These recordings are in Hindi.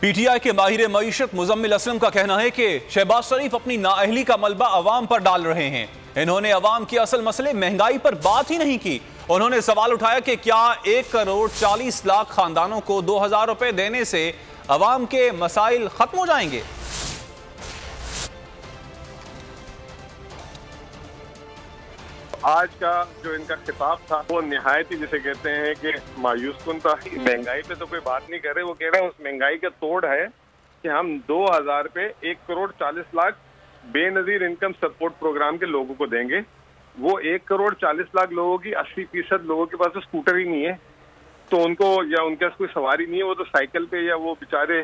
पीटीआई के माहिर मईशत मुजम्मिल असलम का कहना है कि शहबाज शरीफ अपनी नाअहली का मलबा अवाम पर डाल रहे हैं। इन्होंने अवाम के असल मसले महंगाई पर बात ही नहीं की। उन्होंने सवाल उठाया कि क्या 1 करोड़ 40 लाख खानदानों को 2000 रुपए देने से अवाम के मसाइल खत्म हो जाएंगे। आज का जो इनका खिताब था वो निहायत ही जिसे कहते हैं कि मायूस कुन था। महंगाई पे तो कोई बात नहीं कर रहे, वो कह रहे हैं उस महंगाई का तोड़ है कि हम 2000 पे 1 crore 40 lakh Benazir income support programme के लोगों को देंगे। वो 1 करोड़ 40 लाख लोगों की 80% लोगों के पास तो स्कूटर ही नहीं है, तो उनको या उनके पास कोई सवारी नहीं है, वो तो साइकिल पे या वो बेचारे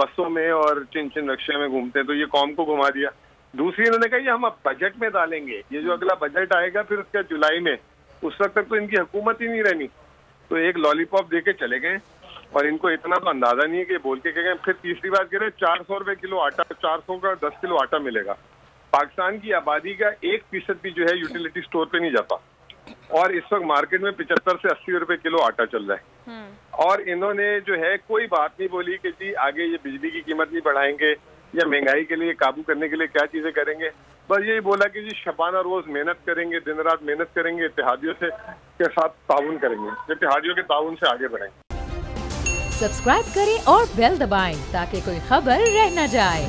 बसों में और चिन चिन रिक्शे में घूमते हैं। तो ये कौम को घुमा दिया। दूसरी इन्होंने कहा ये हम अब बजट में डालेंगे, ये जो अगला बजट आएगा फिर उसका जुलाई में, उस वक्त तक तो इनकी हुकूमत ही नहीं रहनी। तो एक लॉलीपॉप देके चले गए और इनको इतना तो अंदाजा नहीं है कि बोल के गए। फिर तीसरी बात कह रहे 400 रुपए किलो आटा, 400 का 10 किलो आटा मिलेगा। पाकिस्तान की आबादी का 1% भी जो है यूटिलिटी स्टोर पे नहीं जाता और इस वक्त मार्केट में 75 से 80 रुपए किलो आटा चल रहा है। और इन्होंने जो है कोई बात नहीं बोली कि जी आगे ये बिजली की कीमत नहीं बढ़ाएंगे या महंगाई के लिए काबू करने के लिए क्या चीजें करेंगे। बस यही बोला कि जी शबाना रोज मेहनत करेंगे, दिन रात मेहनत करेंगे, इत्तेहादियों से के साथ ताउन करेंगे, इत्तेहादियों के ताउन से आगे बढ़ेंगे। सब्सक्राइब करें और बेल दबाएं ताकि कोई खबर रह न जाए।